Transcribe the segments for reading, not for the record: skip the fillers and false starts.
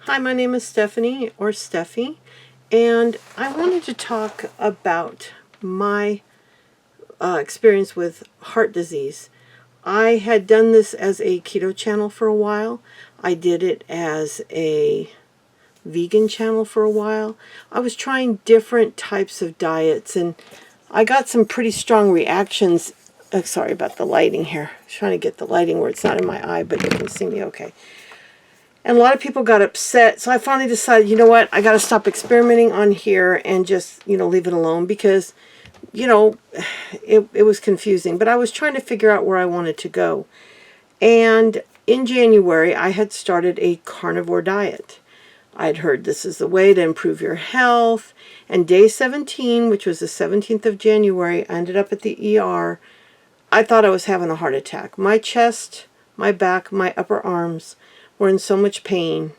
Hi, my name is Stephanie, or Steffi, and I wanted to talk about my experience with heart disease. I had done this as a keto channel for a while. I did it as a vegan channel for a while. I was trying different types of diets, and I got some pretty strong reactions. Sorry about the lighting here. I'm trying to get the lighting where it's not in my eye, but you can see me okay. And a lot of people got upset, so I finally decided, you know what, I got to stop experimenting on here and just, leave it alone because, it was confusing. But I was trying to figure out where I wanted to go. And in January, I had started a carnivore diet. I'd heard this is the way to improve your health. And day 17, which was the 17th of January, I ended up at the ER. I thought I was having a heart attack. My chest, my back, my upper arms were in so much pain.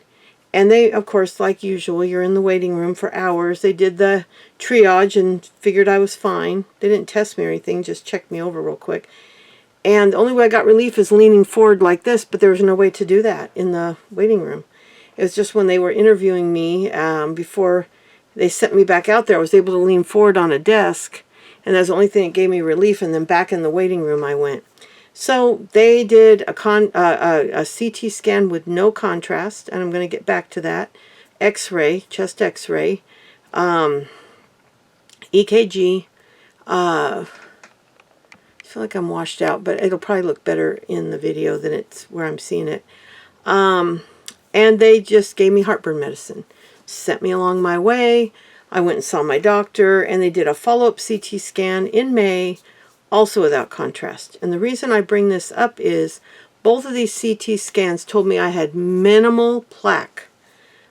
And they, of course, like usual, you're in the waiting room for hours. They did the triage and figured I was fine. They didn't test me or anything, just checked me over real quick. And the only way I got relief is leaning forward like this, but there was no way to do that in the waiting room. It was just when they were interviewing me, before they sent me back out there, I was able to lean forward on a desk, and that's the only thing that gave me relief, and then back in the waiting room I went. So they did a CT scan with no contrast, and I'm going to get back to that. X-ray, chest X-ray, EKG. I feel like I'm washed out, but it'll probably look better in the video than it's where I'm seeing it. And they just gave me heartburn medicine, sent me along my way. I went and saw my doctor, and they did a follow-up CT scan in May, also without contrast. And the reason I bring this up is both of these CT scans told me I had minimal plaque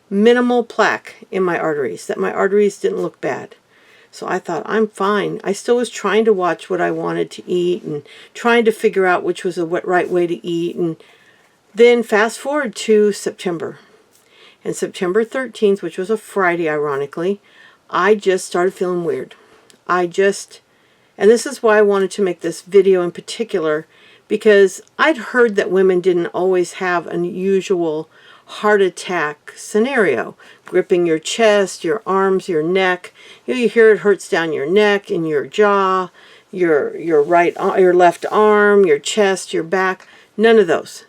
in my arteries, that my arteries didn't look bad. So I thought, I'm fine. I still was trying to watch what I wanted to eat and trying to figure out which was the right way to eat. And then fast forward to September. And September 13th, which was a Friday, ironically, I just started feeling weird. And this is why I wanted to make this video in particular, because I'd heard that women didn't always have an usual heart attack scenario. Gripping your chest, your arms, your neck. You hear it hurts down your neck and your jaw, your left arm, your chest, your back. None of those.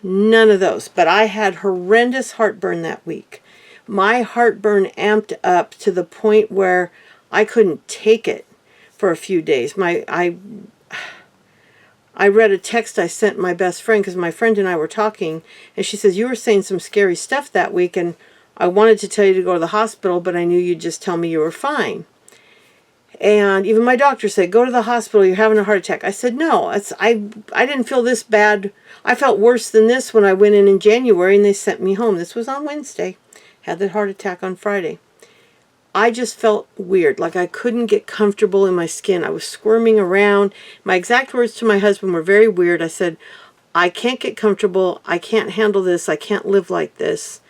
But I had horrendous heartburn that week. My heartburn amped up to the point where I couldn't take it for a few days. I read a text I sent my best friend, because my friend and I were talking, and she says, you were saying some scary stuff that week, and I wanted to tell you to go to the hospital, but I knew you'd just tell me you were fine. And even my doctor said, go to the hospital, you're having a heart attack. I said, no, I didn't feel this bad. I felt worse than this when I went in January, and they sent me home. This was on Wednesday. Had the heart attack on Friday. I just felt weird, like I couldn't get comfortable in my skin. I was squirming around. My exact words to my husband were very weird. I said, I can't get comfortable. I can't handle this. I can't live like this.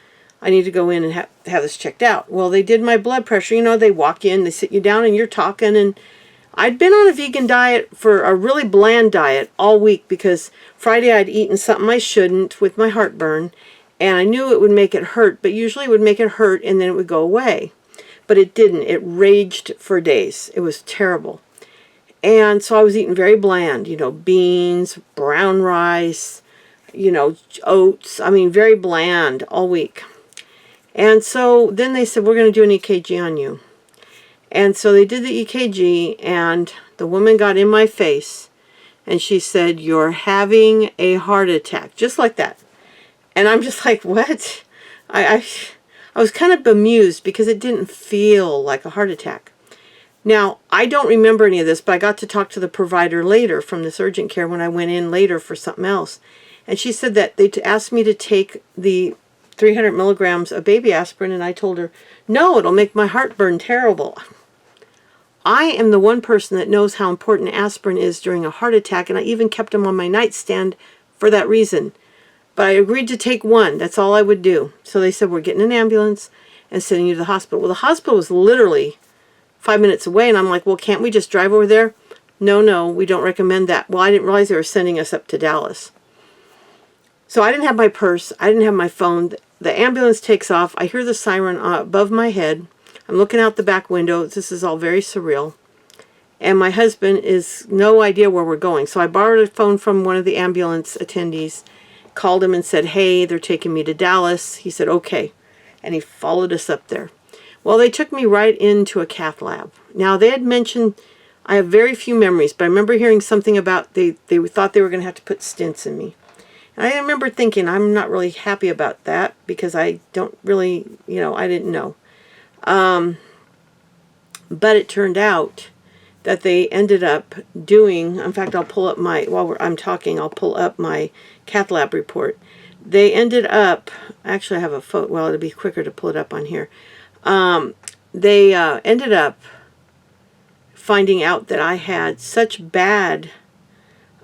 I need to go in and have this checked out. Well, they did my blood pressure. They walk in, they sit you down, and you're talking. And I'd been on a vegan diet, for a really bland diet, all week, because Friday I'd eaten something I shouldn't with my heartburn. And I knew it would make it hurt, but usually it would make it hurt and then it would go away. But it didn't. It raged for days. It was terrible. And so I was eating very bland, beans, brown rice, oats. I mean, very bland all week. And so then they said, we're going to do an EKG on you. And so they did the EKG, and the woman got in my face, and she said, you're having a heart attack, just like that. And I'm just like, what? I was kind of bemused because it didn't feel like a heart attack. Now, I don't remember any of this, but I got to talk to the provider later from this urgent care when I went in later for something else. And she said that they asked me to take the 300 milligrams of baby aspirin, and I told her, no, it'll make my heartburn terrible. I am the one person that knows how important aspirin is during a heart attack, and I even kept them on my nightstand for that reason. But I agreed to take one. That's all I would do. So they said, we're getting an ambulance and sending you to the hospital. Well, the hospital was literally 5 minutes away, and I'm like, well, can't we just drive over there? No, we don't recommend that. Well, I didn't realize they were sending us up to Dallas. So I didn't have my purse. I didn't have my phone. the ambulance takes off. I hear the siren above my head. I'm looking out the back window. This is all very surreal. And my husband is no idea where we're going. So I borrowed a phone from one of the ambulance attendees, called him and said, hey, they're taking me to Dallas. He said, okay. And he followed us up there. Well, they took me right into a cath lab. Now, they had mentioned, I have very few memories, but I remember hearing something about they thought they were going to have to put stents in me. And I remember thinking, I'm not really happy about that because I don't really, I didn't know. But it turned out that they ended up doing, in fact, I'll pull up while I'm talking, I'll pull up my cath lab report. They ended up, actually I have a photo, well, it'll be quicker to pull it up on here. They ended up finding out that I had such bad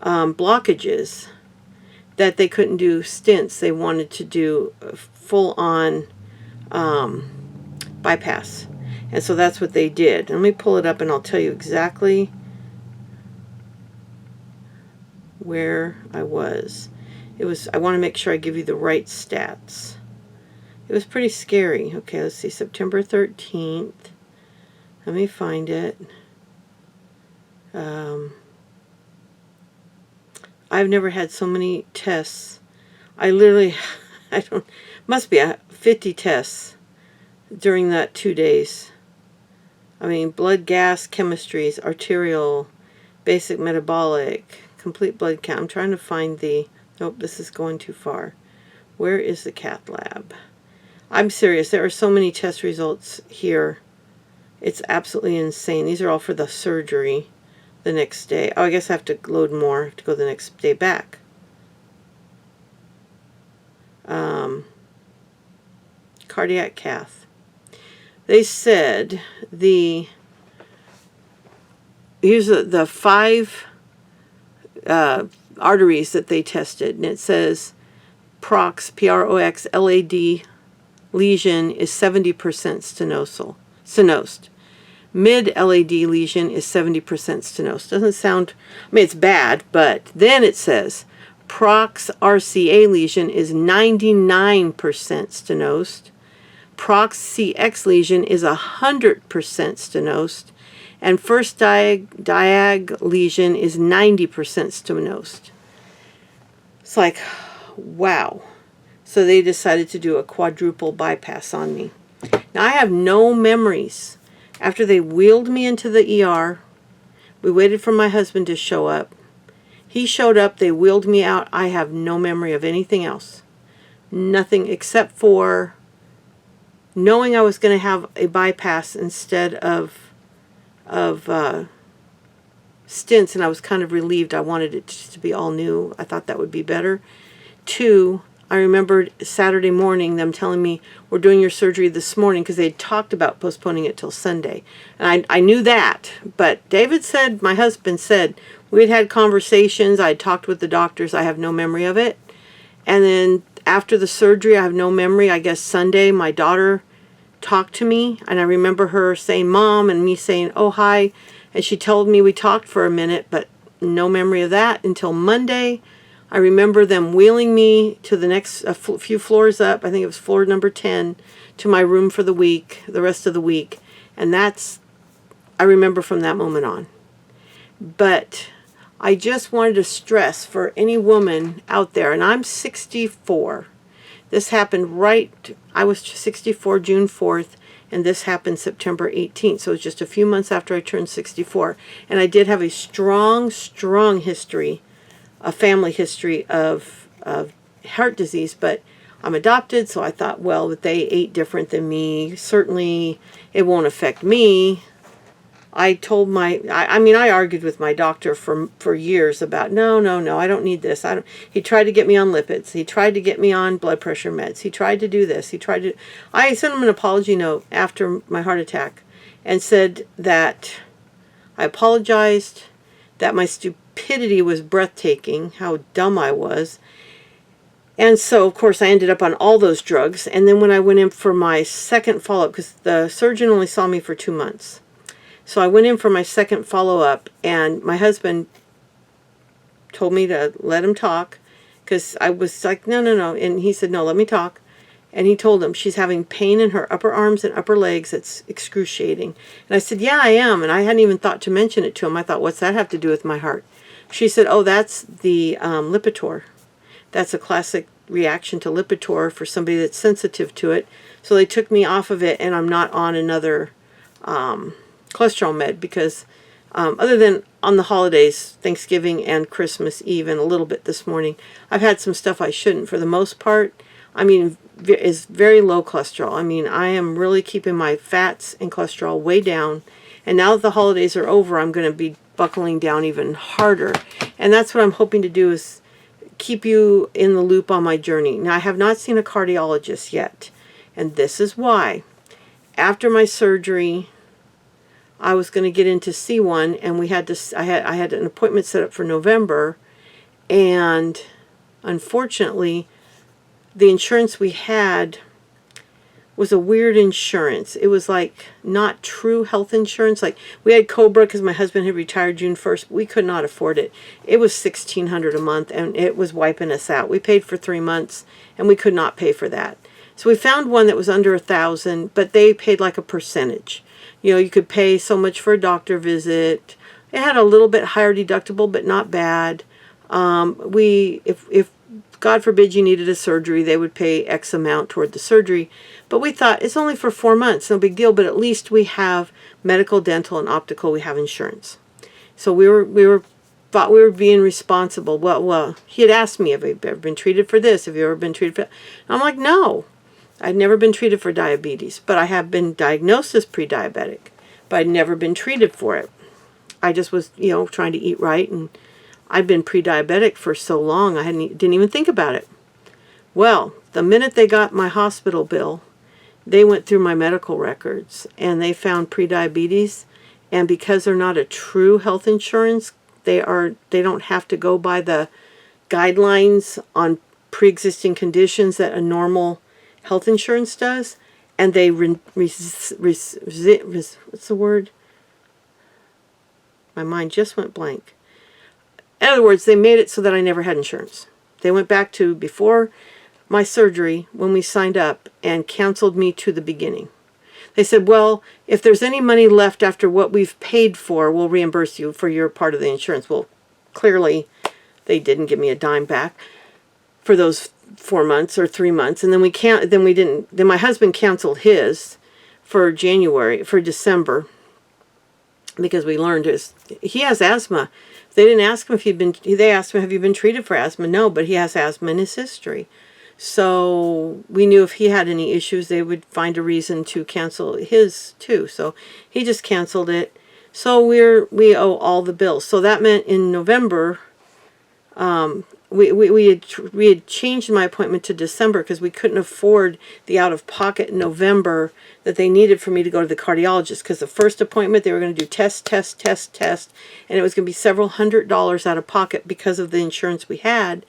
blockages that they couldn't do stents. They wanted to do a full-on bypass. And so that's what they did. Let me pull it up and I'll tell you exactly where I was. I want to make sure I give you the right stats. It was pretty scary. Okay, let's see, September 13th. Let me find it. I've never had so many tests. I literally, must be 50 tests during that 2 days. I mean, blood gas chemistries, arterial, basic metabolic, complete blood count. I'm trying to find nope, this is going too far. Where is the cath lab? I'm serious. There are so many test results here. It's absolutely insane. These are all for the surgery the next day. Oh, I guess I have to load more. I have to go the next day back. Cardiac cath. They said here's the 5 arteries that they tested, and it says PROX, PROX-LAD lesion is 70% stenosed. Mid-LAD lesion is 70% stenosed. Doesn't sound, I mean, it's bad, but then it says PROX-RCA lesion is 99% stenosed. PROX-CX lesion is 100% stenosed. And first diag lesion is 90% stenosed. It's like, wow. So they decided to do a quadruple bypass on me. Now I have no memories. After they wheeled me into the ER, we waited for my husband to show up. He showed up, they wheeled me out. I have no memory of anything else. Nothing except for knowing I was going to have a bypass instead of stents, and I was kind of relieved. I wanted it to be all new. I thought that would be better. 2, I remembered Saturday morning them telling me, we're doing your surgery this morning, because they had talked about postponing it till Sunday. And I knew that, but David said, my husband said, we had had conversations, I had talked with the doctors, I have no memory of it. And then after the surgery, I have no memory. I guess Sunday, my daughter talked to me, and I remember her saying, Mom, and me saying, oh, hi. And she told me we talked for a minute, but no memory of that until Monday. I remember them wheeling me to the next few floors up. I think it was floor number 10, to my room for the week, the rest of the week. And that's, I remember from that moment on. But I just wanted to stress for any woman out there, and I'm 64. This happened I was 64 June 4th, and this happened September 18th. So it was just a few months after I turned 64. And I did have a strong history, a family history of heart disease, but I'm adopted, so I thought, well, that they ate different than me. Certainly it won't affect me. I told I argued with my doctor for years about, no, I don't need this. He tried to get me on lipids. He tried to get me on blood pressure meds. He tried to do this. I sent him an apology note after my heart attack and said that I apologized, that my stupidity was breathtaking, how dumb I was. And so, of course, I ended up on all those drugs. And then when I went in for my second follow-up, because the surgeon only saw me for 2 months, so I went in for my second follow-up, and my husband told me to let him talk, because I was like, no. And he said, no, let me talk. And he told him, she's having pain in her upper arms and upper legs. It's excruciating. And I said, yeah, I am. And I hadn't even thought to mention it to him. I thought, what's that have to do with my heart? She said, oh, that's the Lipitor. That's a classic reaction to Lipitor for somebody that's sensitive to it. So they took me off of it, and I'm not on another cholesterol med because other than on the holidays, Thanksgiving and Christmas Eve, and a little bit this morning, I've had some stuff I shouldn't. For the most part, I mean, is very low cholesterol. I mean, I am really keeping my fats and cholesterol way down. And now that the holidays are over, I'm going to be buckling down even harder. And that's what I'm hoping to do, is keep you in the loop on my journey. Now, I have not seen a cardiologist yet. And this is why. After my surgery, I was going to get in to see one, and we had to. I had an appointment set up for November, and unfortunately, the insurance we had was a weird insurance. It was like not true health insurance. Like, we had Cobra because my husband had retired June 1st. We could not afford it. It was $1,600 a month, and it was wiping us out. We paid for 3 months, and we could not pay for that. So we found one that was under $1,000, but they paid like a percentage. You know, you could pay so much for a doctor visit. It had a little bit higher deductible, but not bad. If God forbid you needed a surgery, they would pay X amount toward the surgery. But we thought, it's only for 4 months, no big deal. But at least we have medical, dental, and optical. We have insurance. So we thought we were being responsible. Well, he had asked me, have you ever been treated for this? Have you ever been treated for that? And I'm like, no. I'd never been treated for diabetes, but I have been diagnosed as pre-diabetic, but I'd never been treated for it. I just was, trying to eat right, and I'd been pre-diabetic for so long, I didn't even think about it. Well, the minute they got my hospital bill, they went through my medical records, and they found pre-diabetes, and because they're not a true health insurance, they don't have to go by the guidelines on pre-existing conditions that a normal health insurance does, and they what's the word? My mind just went blank. In other words, they made it so that I never had insurance. They went back to before my surgery when we signed up and canceled me to the beginning. They said, well, if there's any money left after what we've paid for, we'll reimburse you for your part of the insurance. Well, clearly they didn't give me a dime back for those 4 months or 3 months, and then my husband canceled his for December, because we learned he has asthma. They didn't ask him they asked him, have you been treated for asthma? No, but he has asthma in his history. So we knew if he had any issues, they would find a reason to cancel his too. So he just canceled it. So we owe all the bills. So that meant in November, we had changed my appointment to December because we couldn't afford the out-of-pocket in November that they needed for me to go to the cardiologist, because the first appointment they were going to do test, and it was going to be several $100s out of pocket because of the insurance we had,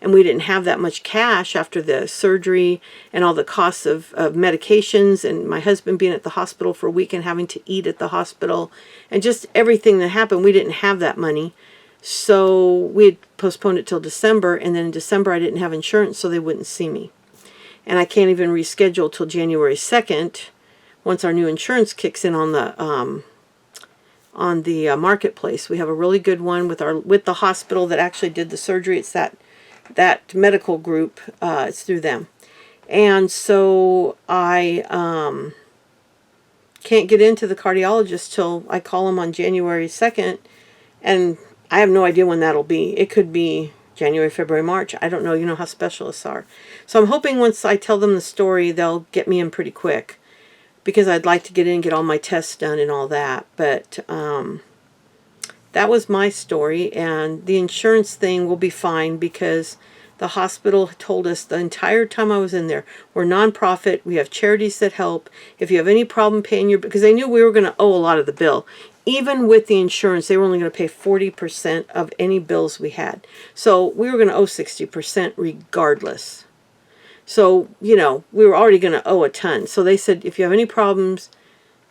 and we didn't have that much cash after the surgery and all the costs of medications, and my husband being at the hospital for a week and having to eat at the hospital, and just everything that happened. We didn't have that money. So we had postponed it till December, and then in December I didn't have insurance, so they wouldn't see me. And I can't even reschedule till January 2nd, once our new insurance kicks in on the marketplace. We have a really good one with the hospital that actually did the surgery. It's that medical group. It's through them. And so I can't get into the cardiologist till I call him on January 2nd, and I have no idea when that'll be. It could be January, February, March. I don't know. You know how specialists are. So I'm hoping once I tell them the story, they'll get me in pretty quick, because I'd like to get in and get all my tests done and all that. But that was my story, and the insurance thing will be fine, because the hospital told us the entire time I was in there, we're nonprofit, we have charities that help. If you have any problem paying because they knew we were going to owe a lot of the bill. Even with the insurance, they were only going to pay 40% of any bills we had. So we were going to owe 60% regardless. So, we were already going to owe a ton. So they said, if you have any problems,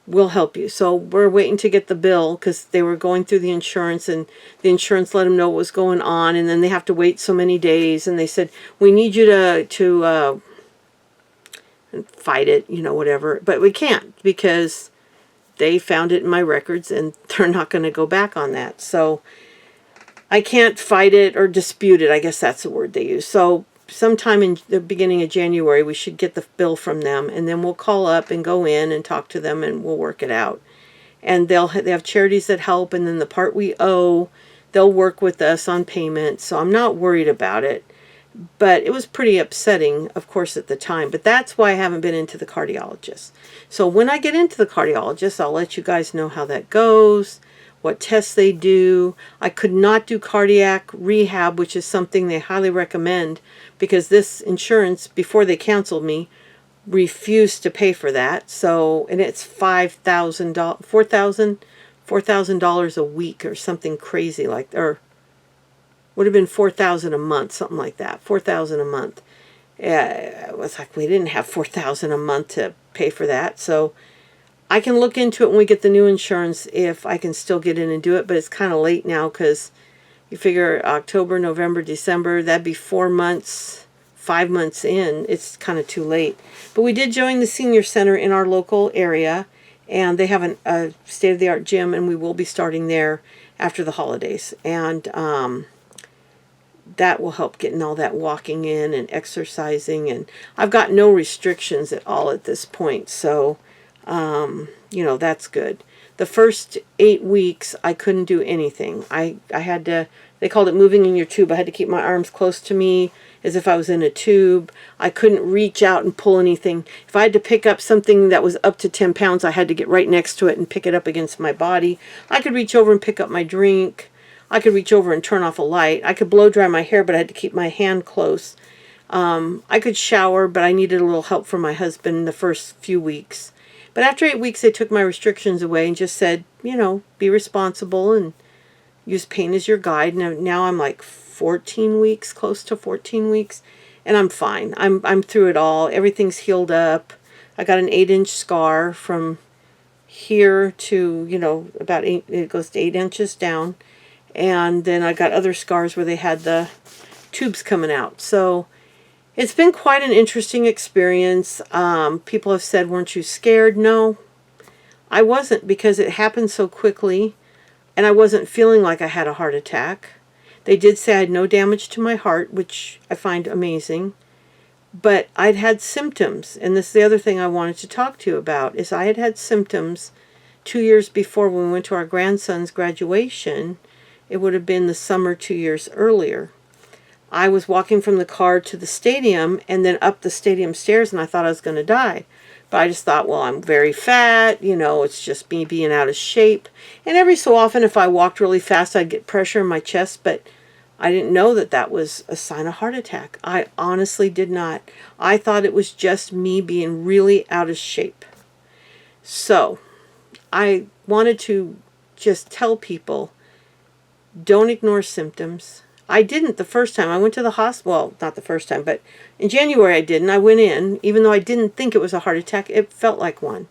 we'll help you. So we're waiting to get the bill, because they were going through the insurance, and the insurance let them know what was going on, and then they have to wait so many days. And they said, we need you to and fight it, whatever. But we can't because they found it in my records and they're not going to go back on that. So I can't fight it or dispute it. I guess that's the word they use. So sometime in the beginning of January, we should get the bill from them, and then we'll call up and go in and talk to them, and we'll work it out. And they have charities that help, and then the part we owe, they'll work with us on payment. So I'm not worried about it. But it was pretty upsetting, of course, at the time. But that's why I haven't been into the cardiologist. So when I get into the cardiologist, I'll let you guys know how that goes, what tests they do. I could not do cardiac rehab, which is something they highly recommend, because this insurance, before they canceled me, refused to pay for that. So, and it's $4,000 a week or something crazy like, or would have been $4,000 a month, something like that. $4,000 a month. It was like we didn't have $4,000 a month to pay for that. So I can look into it when we get the new insurance if I can still get in and do it, but it's kind of late now because you figure October, November, December, that'd be 4 months, 5 months in. It's kind of too late. But we did join the senior center in our local area, and they have a state-of-the-art gym, and we will be starting there after the holidays. And that will help getting all that walking in and exercising. And I've got no restrictions at all at this point. So, that's good. The first 8 weeks, I couldn't do anything. I had to, they called it moving in your tube. I had to keep my arms close to me as if I was in a tube. I couldn't reach out and pull anything. If I had to pick up something that was up to 10 pounds, I had to get right next to it and pick it up against my body. I could reach over and pick up my drink. I could reach over and turn off a light. I could blow dry my hair, but I had to keep my hand close. I could shower, but I needed a little help from my husband the first few weeks. But after 8 weeks, they took my restrictions away and just said, be responsible and use pain as your guide. Now I'm like 14 weeks, close to 14 weeks, and I'm fine. I'm through it all. Everything's healed up. I got an 8-inch scar from here to, about 8, it goes to 8 inches down. And then I got other scars where they had the tubes coming out. So it's been quite an interesting experience. People have said, weren't you scared? No, I wasn't, because it happened so quickly and I wasn't feeling like I had a heart attack. They did say I had no damage to my heart, which I find amazing. But I'd had symptoms. And this is the other thing I wanted to talk to you about, is I had had symptoms 2 years before when we went to our grandson's graduation. It would have been the summer 2 years earlier. I was walking from the car to the stadium and then up the stadium stairs, and I thought I was going to die. But I just thought, well, I'm very fat, it's just me being out of shape. And every so often, if I walked really fast, I'd get pressure in my chest, but I didn't know that that was a sign of heart attack. I honestly did not. I thought it was just me being really out of shape. So I wanted to just tell people, don't ignore symptoms. I didn't the first time. I went to the hospital. Well, not the first time, but in January I did, and I went in. Even though I didn't think it was a heart attack, it felt like one.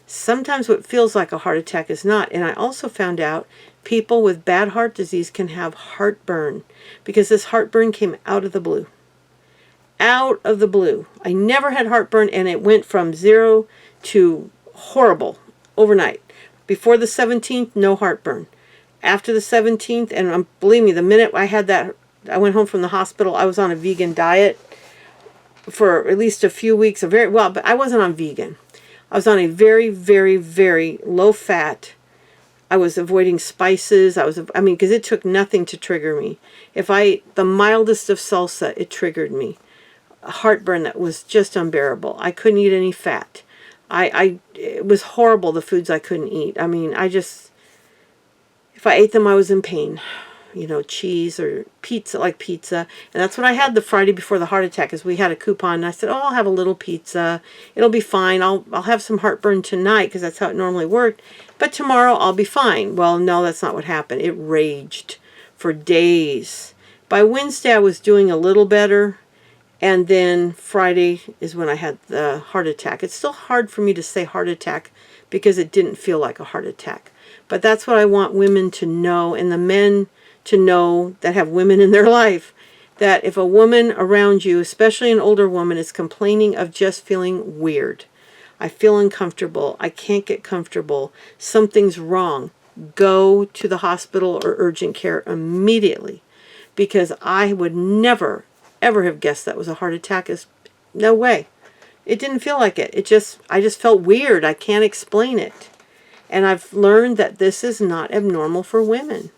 Sometimes what feels like a heart attack is not. And I also found out people with bad heart disease can have heartburn, because this heartburn came out of the blue. Out of the blue. I never had heartburn, and it went from 0 to horrible overnight. Before the 17th, no heartburn. After the 17th, and believe me, the minute I had that, I went home from the hospital, I was on a vegan diet for at least a few weeks, but I wasn't on vegan. I was on a very, very, very low fat. I was avoiding spices. Because it took nothing to trigger me. The mildest of salsa, it triggered me. A heartburn that was just unbearable. I couldn't eat any fat. It was horrible, the foods I couldn't eat. If I ate them, I was in pain. Cheese or pizza, And that's what I had the Friday before the heart attack, is we had a coupon. And I said, I'll have a little pizza. It'll be fine. I'll have some heartburn tonight, because that's how it normally worked. But tomorrow I'll be fine. Well, no, that's not what happened. It raged for days. By Wednesday, I was doing a little better. And then Friday is when I had the heart attack. It's still hard for me to say heart attack because it didn't feel like a heart attack. But that's what I want women to know, and the men to know that have women in their life. that if a woman around you, especially an older woman, is complaining of just feeling weird, I feel uncomfortable, I can't get comfortable, something's wrong, go to the hospital or urgent care immediately. Because I would never, ever have guessed that was a heart attack. No way. It didn't feel like it. I just felt weird. I can't explain it. And I've learned that this is not abnormal for women.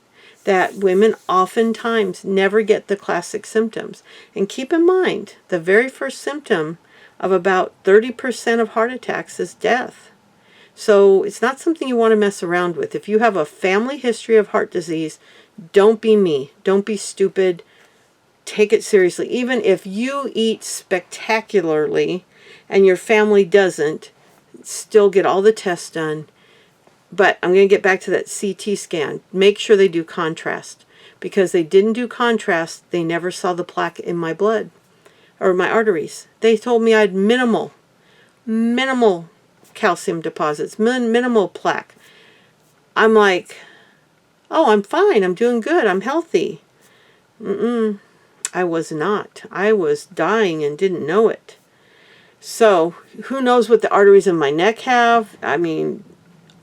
That women oftentimes never get the classic symptoms. And keep in mind, the very first symptom of about 30% of heart attacks is death. So it's not something you want to mess around with. If you have a family history of heart disease, don't be me. Don't be stupid. Take it seriously. Even if you eat spectacularly and your family doesn't, still get all the tests done. But I'm going to get back to that CT scan. Make sure they do contrast. Because they didn't do contrast, they never saw the plaque in my blood or my arteries. They told me I had minimal calcium deposits, minimal plaque. I'm like, oh, I'm fine. I'm doing good. I'm healthy. I was not. I was dying and didn't know it. So who knows what the arteries in my neck have? I mean,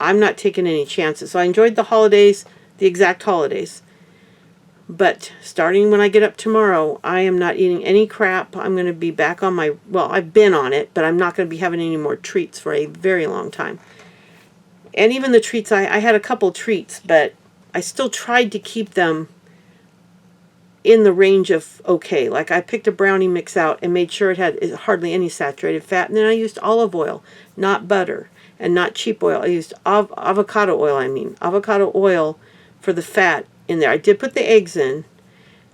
I'm not taking any chances. So I enjoyed the holidays, the exact holidays. But starting when I get up tomorrow, I am not eating any crap. I'm going to be back on my, well, I've been on it, but I'm not going to be having any more treats for a very long time. And even the treats, I had a couple treats, but I still tried to keep them in the range of okay. Like I picked a brownie mix out and made sure it had hardly any saturated fat. And then I used olive oil, not butter, and not cheap oil. I used avocado oil, avocado oil for the fat in there. I did put the eggs in,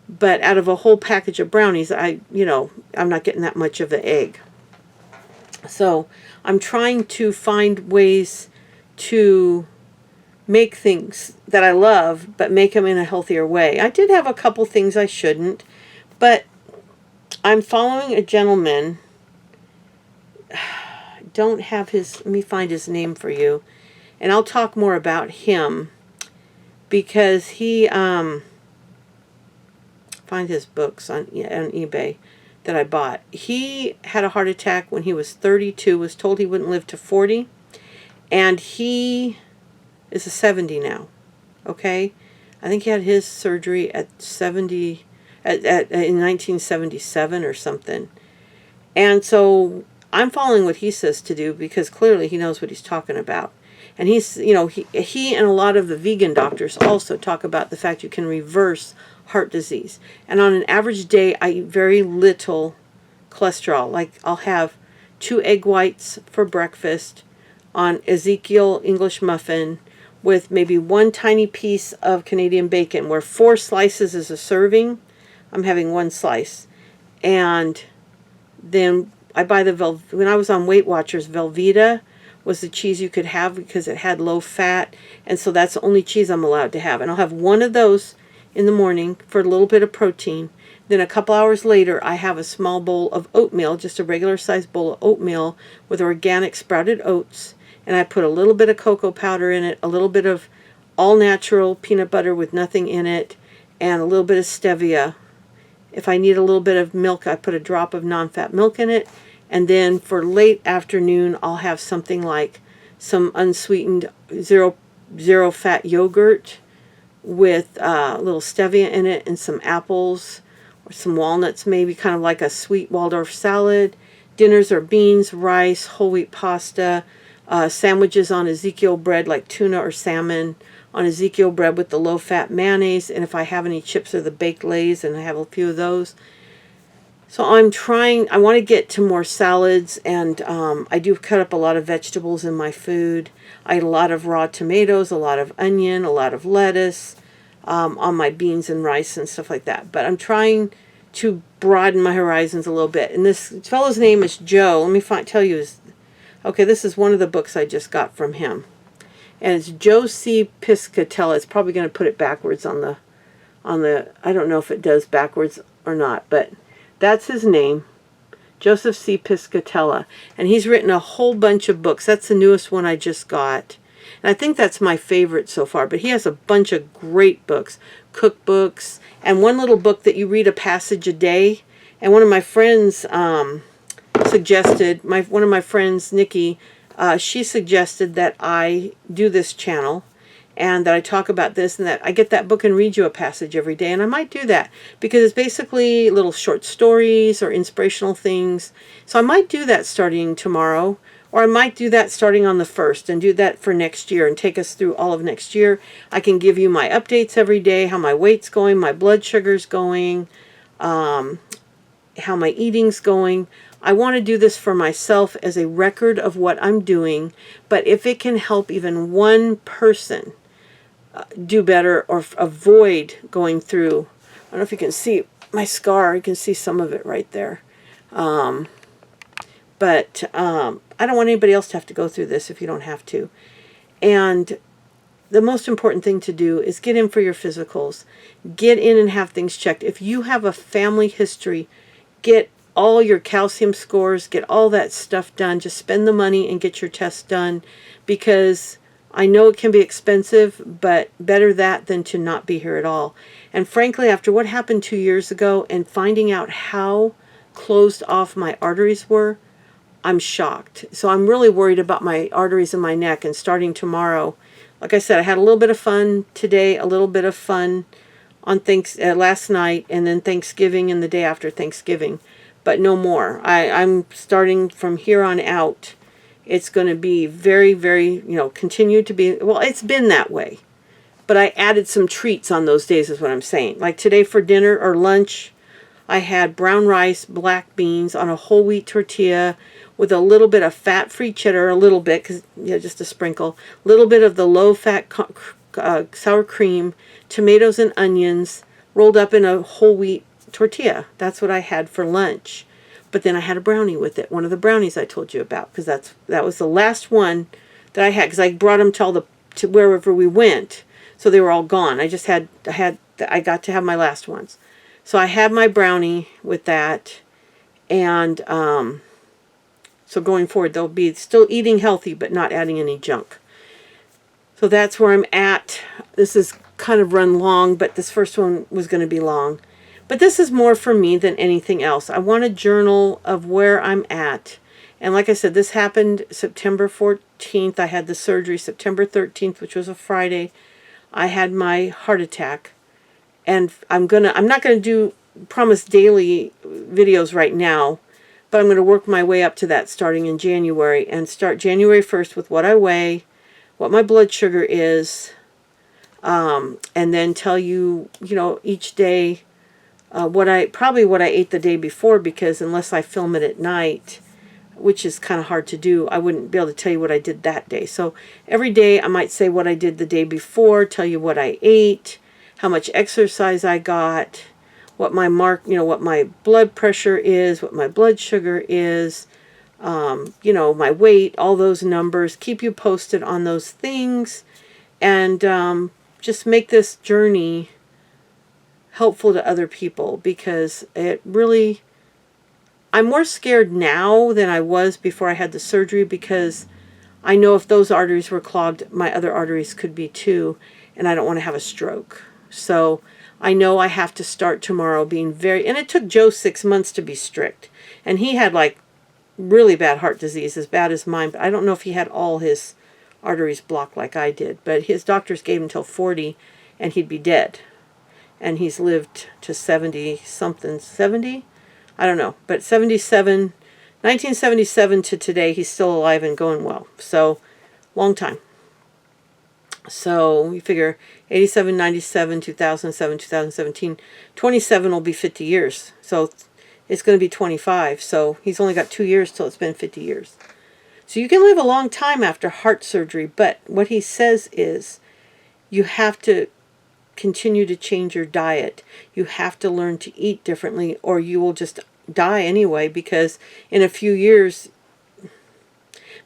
but out of a whole package of brownies, I'm not getting that much of the egg. So I'm trying to find ways to make things that I love, but make them in a healthier way. I did have a couple things I shouldn't, but I'm following a gentleman. Don't have his, let me find his name for you, and I'll talk more about him because he, find his books on eBay that I bought. He had a heart attack when he was 32, was told he wouldn't live to 40, and he is a 70 now. Okay, I think he had his surgery at 70, in 1977 or something. And so I'm following what he says to do because clearly he knows what he's talking about. And he's, he and a lot of the vegan doctors also talk about the fact you can reverse heart disease. And on an average day, I eat very little cholesterol. Like I'll have 2 egg whites for breakfast on Ezekiel English muffin with maybe 1 tiny piece of Canadian bacon, where 4 slices is a serving. I'm having 1 slice. And then I buy when I was on Weight Watchers, Velveeta was the cheese you could have because it had low fat. And so that's the only cheese I'm allowed to have. And I'll have 1 of those in the morning for a little bit of protein. Then a couple hours later, I have a small bowl of oatmeal, just a regular sized bowl of oatmeal with organic sprouted oats. And I put a little bit of cocoa powder in it, a little bit of all-natural peanut butter with nothing in it, and a little bit of stevia. If I need a little bit of milk, I put a drop of non-fat milk in it. And then for late afternoon, I'll have something like some unsweetened zero fat yogurt with a little stevia in it and some apples or some walnuts, maybe kind of like a sweet Waldorf salad. Dinners are beans, rice, whole wheat pasta, sandwiches on Ezekiel bread like tuna or salmon on Ezekiel bread with the low-fat mayonnaise, and if I have any chips or the baked Lays, and I have a few of those. So I want to get to more salads, and I do cut up a lot of vegetables in my food. I eat a lot of raw tomatoes, a lot of onion, a lot of lettuce on my beans and rice and stuff like that. But I'm trying to broaden my horizons a little bit. And this fellow's name is Joe. Let me tell you okay, this is one of the books I just got from him. And it's Joe C. Piscatella. It's probably going to put it backwards on the, I don't know if it does backwards or not, but that's his name, Joseph C. Piscatella. And he's written a whole bunch of books. That's the newest one I just got. And I think that's my favorite so far. But he has a bunch of great books, cookbooks, and one little book that you read a passage a day. And one of my friends suggested, one of my friends, Nikki, she suggested that I do this channel and that I talk about this and that I get that book and read you a passage every day. And I might do that because it's basically little short stories or inspirational things. So I might do that starting tomorrow, or I might do that starting on the 1st and do that for next year and take us through all of next year. I can give you my updates every day, how my weight's going, my blood sugar's going, how my eating's going. I want to do this for myself as a record of what I'm doing, but if it can help even one person do better or avoid going through, I don't know if you can see my scar, you can see some of it right there. But I don't want anybody else to have to go through this if you don't have to. And the most important thing to do is get in for your physicals. Get in and have things checked. If you have a family history, get all your calcium scores, get all that stuff done. Just spend the money and get your tests done, because I know it can be expensive, but better that than to not be here at all. And frankly, after what happened 2 years ago and finding out how closed off my arteries were, I'm shocked. So I'm really worried about my arteries in my neck. And starting tomorrow, like I said, I had a little bit of fun today, a little bit of fun on last night, and then Thanksgiving and the day after Thanksgiving, but no more. I'm starting from here on out. It's going to be very, very, continue to be, well, it's been that way. But I added some treats on those days is what I'm saying. Like today for dinner or lunch, I had brown rice, black beans on a whole wheat tortilla with a little bit of fat-free cheddar, a little bit, just a sprinkle, a little bit of the low-fat sour cream, tomatoes and onions, rolled up in a whole wheat tortilla. That's what I had for lunch. But then I had a brownie with it, one of the brownies I told you about, because that was the last one that I had, because I brought them to wherever we went, so they were all gone. I got to have my last ones. So I had my brownie with that, and so going forward, they'll be still eating healthy, but not adding any junk. So that's where I'm at. This is kind of run long, but this first one was going to be long. But this is more for me than anything else. I want a journal of where I'm at. And like I said, this happened September 14th. I had the surgery September 13th, which was a Friday. I had my heart attack. And I'm not going to promise daily videos right now, but I'm going to work my way up to that starting in January, and start January 1st with what I weigh, what my blood sugar is, and then tell you, each day what I ate the day before, because unless I film it at night, which is kind of hard to do, I wouldn't be able to tell you what I did that day. So every day I might say what I did the day before, tell you what I ate, how much exercise I got, what my what my blood pressure is, what my blood sugar is, my weight, all those numbers, keep you posted on those things, and just make this journey helpful to other people, because it really, I'm more scared now than I was before I had the surgery, because I know if those arteries were clogged, my other arteries could be too, and I don't want to have a stroke. So I know I have to start tomorrow being and it took Joe 6 months to be strict. And he had like really bad heart disease, as bad as mine, but I don't know if he had all his arteries blocked like I did. But his doctors gave him till 40 and he'd be dead. And he's lived to 70-something, 70? I don't know. But 1977 to today, he's still alive and going well. So, long time. So, you figure 87, 97, 2007, 2017, 27 will be 50 years. So, it's going to be 25. So, he's only got 2 years till it's been 50 years. So, you can live a long time after heart surgery. But what he says is, you have to continue to change your diet. You have to learn to eat differently, or you will just die anyway, because in a few years,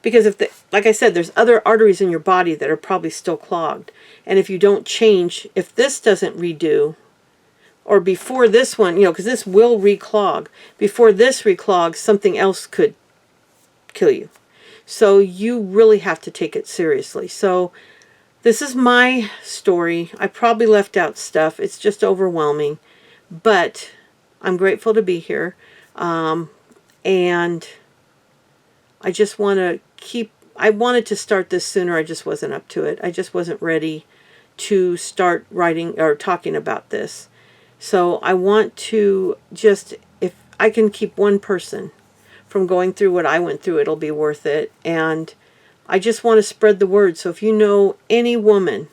because like I said, there's other arteries in your body that are probably still clogged. And if you don't change, if this doesn't redo, or before this one, because this will reclog, before this reclogs, something else could kill you. So you really have to take it seriously. So this is my story. I probably left out stuff. It's just overwhelming. But I'm grateful to be here. And I just want to I wanted to start this sooner. I just wasn't up to it. I just wasn't ready to start writing or talking about this. So I want to just, if I can keep one person from going through what I went through, it'll be worth it. And I just want to spread the word. So if you know any woman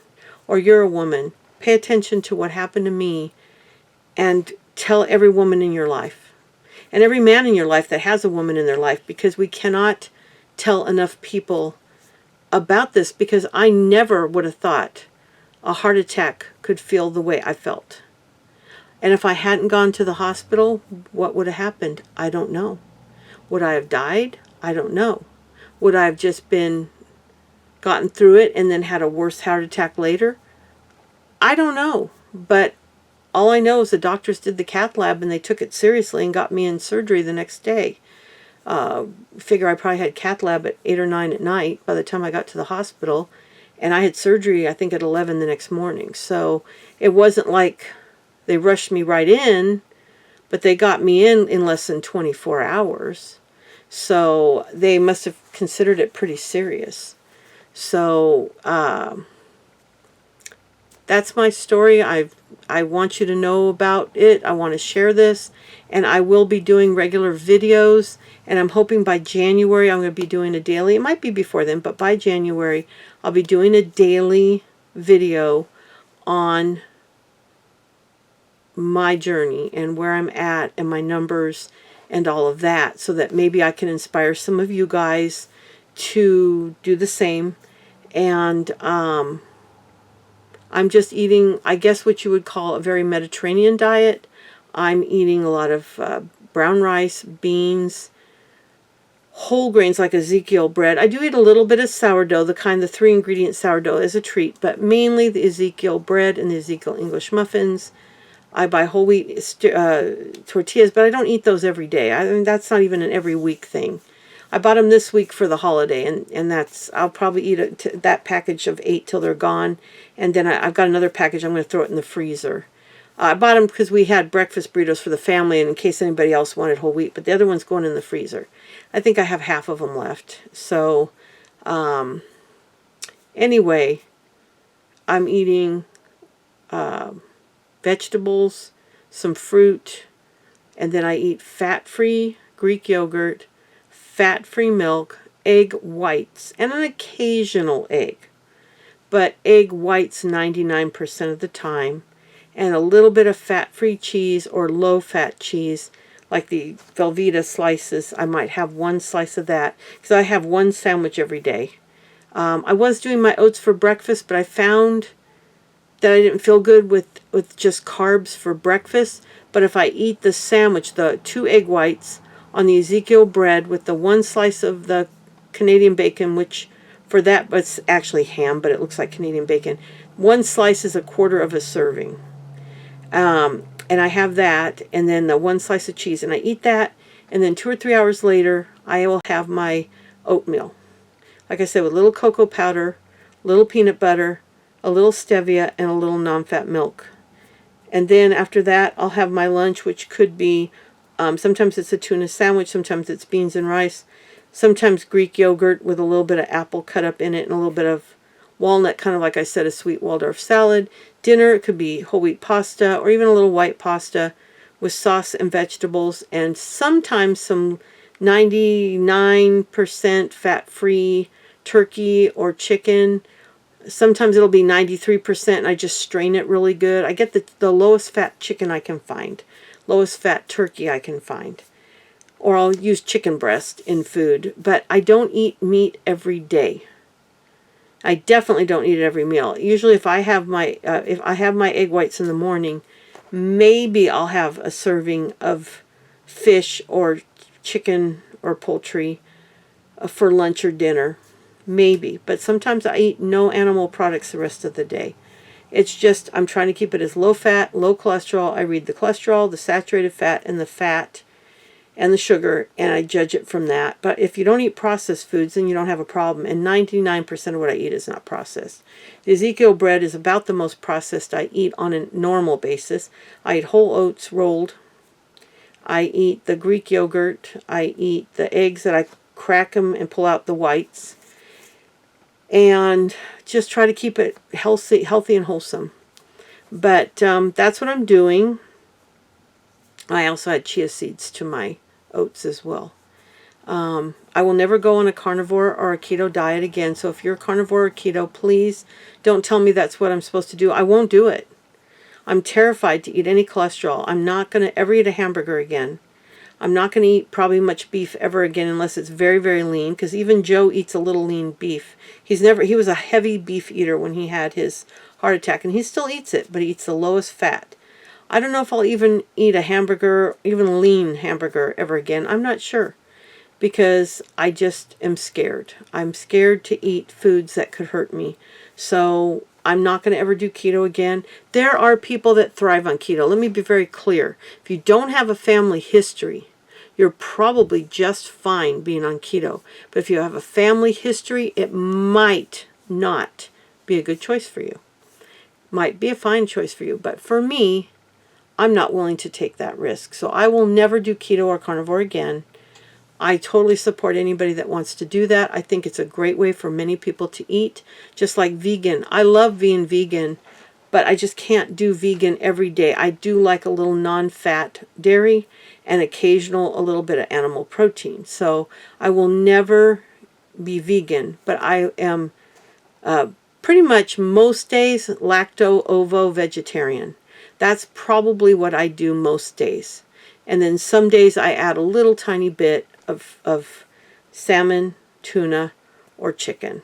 or you're a woman, pay attention to what happened to me and tell every woman in your life and every man in your life that has a woman in their life, because we cannot tell enough people about this, because I never would have thought a heart attack could feel the way I felt. And if I hadn't gone to the hospital, what would have happened? I don't know. Would I have died? I don't know. Would I have just gotten through it and then had a worse heart attack later? I don't know. But all I know is the doctors did the cath lab and they took it seriously and got me in surgery the next day. Figure I probably had cath lab at 8 or 9 at night by the time I got to the hospital. And I had surgery, I think, at 11 the next morning. So it wasn't like they rushed me right in, but they got me in less than 24 hours. So they must have considered it pretty serious. So that's my story. I want you to know about it. I want to share this. And I will be doing regular videos. And I'm hoping by January I'm going to be doing a daily. It might be before then, but by January I'll be doing a daily video on my journey and where I'm at and my numbers and all of that, so that maybe I can inspire some of you guys to do the same. And I'm just eating, I guess, what you would call a very Mediterranean diet. I'm eating a lot of brown rice, beans, whole grains like Ezekiel bread. I do eat a little bit of sourdough, the 3-ingredient sourdough as a treat, but mainly the Ezekiel bread and the Ezekiel English muffins. I buy whole wheat tortillas, but I don't eat those every day. I mean, that's not even an every week thing. I bought them this week for the holiday, and that's, I'll probably eat that package of 8 till they're gone, and then I've got another package. I'm going to throw it in the freezer. I bought them because we had breakfast burritos for the family, and in case anybody else wanted whole wheat, but the other one's going in the freezer. I think I have half of them left. So, anyway, I'm eating vegetables, some fruit, and then I eat fat-free Greek yogurt, fat-free milk, egg whites, and an occasional egg. But egg whites 99% of the time, and a little bit of fat-free cheese or low-fat cheese, like the Velveeta slices. I might have one slice of that, because I have one sandwich every day. I was doing my oats for breakfast, but I found that I didn't feel good with just carbs for breakfast. But if I eat the sandwich, the 2 egg whites on the Ezekiel bread with the 1 slice of the Canadian bacon, which for that, but it's actually ham, but it looks like Canadian bacon. 1 slice is 1/4 of a serving. And I have that, and then the 1 slice of cheese, and I eat that, and then 2 or 3 hours later, I will have my oatmeal. Like I said, with a little cocoa powder, a little peanut butter, a little stevia, and a little non-fat milk. And then after that, I'll have my lunch, which could be, sometimes it's a tuna sandwich, sometimes it's beans and rice, sometimes Greek yogurt with a little bit of apple cut up in it, and a little bit of walnut, kind of like I said, a sweet Waldorf salad. Dinner, it could be whole wheat pasta or even a little white pasta with sauce and vegetables, and sometimes some 99% fat-free turkey or chicken. Sometimes it'll be 93% and I just strain it really good. I get the lowest fat chicken I can find, lowest fat turkey I can find. Or I'll use chicken breast in food, but I don't eat meat every day. I definitely don't eat it every meal. Usually if I have my egg whites in the morning, maybe I'll have a serving of fish or chicken or poultry for lunch or dinner. Maybe. But sometimes I eat no animal products the rest of the day. It's just, I'm trying to keep it as low fat, low cholesterol. I read the cholesterol, the saturated fat, and the fat. and the sugar, and I judge it from that. But if you don't eat processed foods, then you don't have a problem. And 99% of what I eat is not processed. The Ezekiel bread is about the most processed I eat on a normal basis. I eat whole oats rolled. I eat the Greek yogurt. I eat the eggs that I crack them and pull out the whites. And just try to keep it healthy and wholesome. But that's what I'm doing. I also had chia seeds to my oats as well. I will never go on a carnivore or a keto diet again. So if you're carnivore or keto, please don't tell me that's what I'm supposed to do. I won't do it. I'm terrified to eat any cholesterol. I'm not going to ever eat a hamburger again. I'm not going to eat probably much beef ever again unless it's very, very lean, because even Joe eats a little lean beef. He was a heavy beef eater when he had his heart attack, and he still eats it, but he eats the lowest fat. I don't know if I'll even eat a hamburger, even a lean hamburger, ever again. I'm not sure, because I just am scared. I'm scared to eat foods that could hurt me. So I'm not going to ever do keto again. There are people that thrive on keto. Let me be very clear. If you don't have a family history, you're probably just fine being on keto. But if you have a family history, it might not be a good choice for you. Might be a fine choice for you. But for me, I'm not willing to take that risk. So I will never do keto or carnivore again. I totally support anybody that wants to do that. I think it's a great way for many people to eat. Just like vegan. I love being vegan, but I just can't do vegan every day. I do like a little non-fat dairy and occasional a little bit of animal protein. So I will never be vegan, but I am pretty much most days lacto-ovo vegetarian. That's probably what I do most days. And then some days I add a little tiny bit of salmon, tuna, or chicken.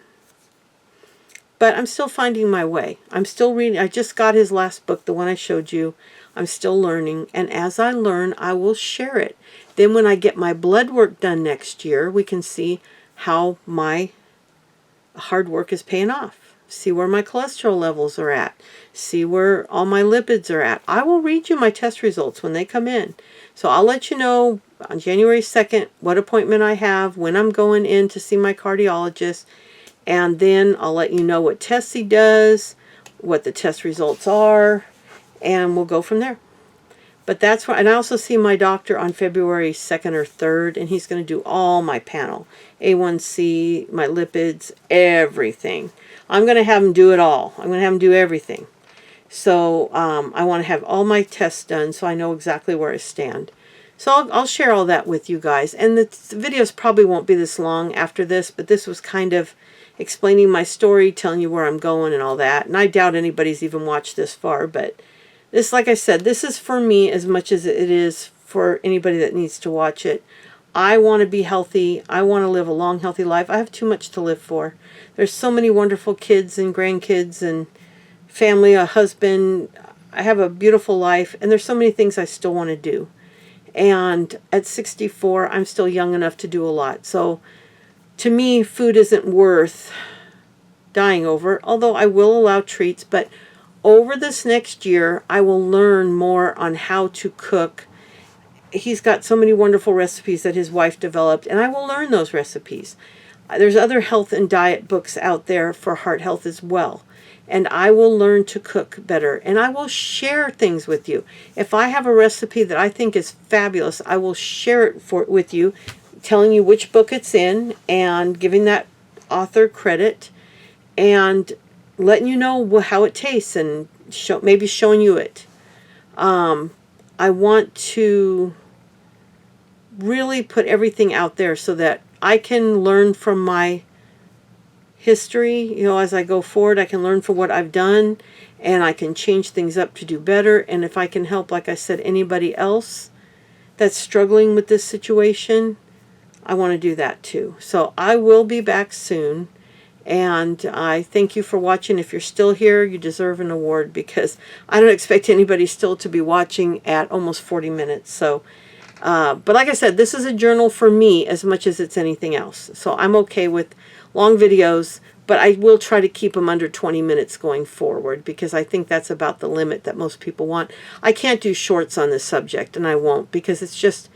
But I'm still finding my way. I'm still reading. I just got his last book, the one I showed you. I'm still learning. And as I learn, I will share it. Then when I get my blood work done next year, we can see how my hard work is paying off. See where my cholesterol levels are at. See where all my lipids are at. I will read you my test results when they come in. So I'll let you know on January 2nd what appointment I have, when I'm going in to see my cardiologist, and then I'll let you know what tests he does, what the test results are, and we'll go from there. But that's why, and I also see my doctor on February 2nd or 3rd, and he's going to do all my panel, A1C, my lipids, everything. I'm going to have him do it all. I'm going to have him do everything. So I want to have all my tests done so I know exactly where I stand. So I'll share all that with you guys. And the videos probably won't be this long after this, but this was kind of explaining my story, telling you where I'm going and all that. And I doubt anybody's even watched this far, but this, like I said, this is for me as much as it is for anybody that needs to watch it. I want to be healthy. I want to live a long, healthy life. I have too much to live for. There's so many wonderful kids and grandkids and family, a husband. I have a beautiful life, and there's so many things I still want to do. And at 64, I'm still young enough to do a lot. So to me, food isn't worth dying over, although I will allow treats. But over this next year, I will learn more on how to cook. He's got so many wonderful recipes that his wife developed, and I will learn those recipes. There's other health and diet books out there for heart health as well. And I will learn to cook better. And I will share things with you. If I have a recipe that I think is fabulous, I will share it with you, telling you which book it's in and giving that author credit and letting you know how it tastes and maybe showing you it. I want to really put everything out there so that I can learn from my history. As I go forward, I can learn from what I've done, and I can change things up to do better. And if I can help, like I said, anybody else that's struggling with this situation, I want to do that too. So I will be back soon, and I thank you for watching. If you're still here, you deserve an award, because I don't expect anybody still to be watching at almost 40 minutes. So but like I said, this is a journal for me as much as it's anything else. So I'm okay with long videos, but I will try to keep them under 20 minutes going forward, because I think that's about the limit that most people want. I can't do shorts on this subject, and I won't, because it's just,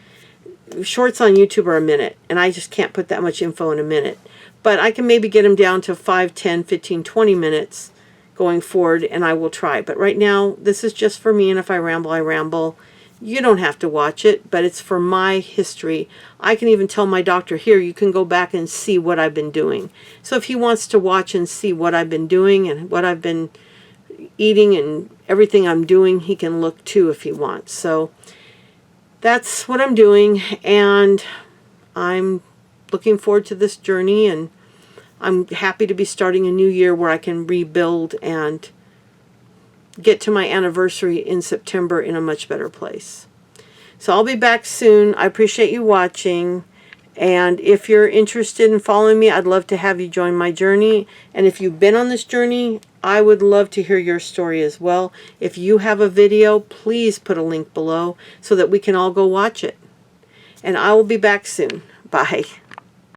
shorts on YouTube are a minute, and I just can't put that much info in a minute. But I can maybe get them down to 5, 10, 15, 20 minutes going forward, and I will try. But right now, this is just for me, and if I ramble, I ramble. You don't have to watch it, but it's for my history. I can even tell my doctor here, you can go back and see what I've been doing. So if he wants to watch and see what I've been doing and what I've been eating and everything I'm doing, he can look too if he wants. So that's what I'm doing, and I'm looking forward to this journey, and I'm happy to be starting a new year where I can rebuild and get to my anniversary in September in a much better place. So I'll be back soon. I appreciate you watching. And if you're interested in following me, I'd love to have you join my journey. And if you've been on this journey, I would love to hear your story as well. If you have a video, please put a link below so that we can all go watch it. And I will be back soon. Bye.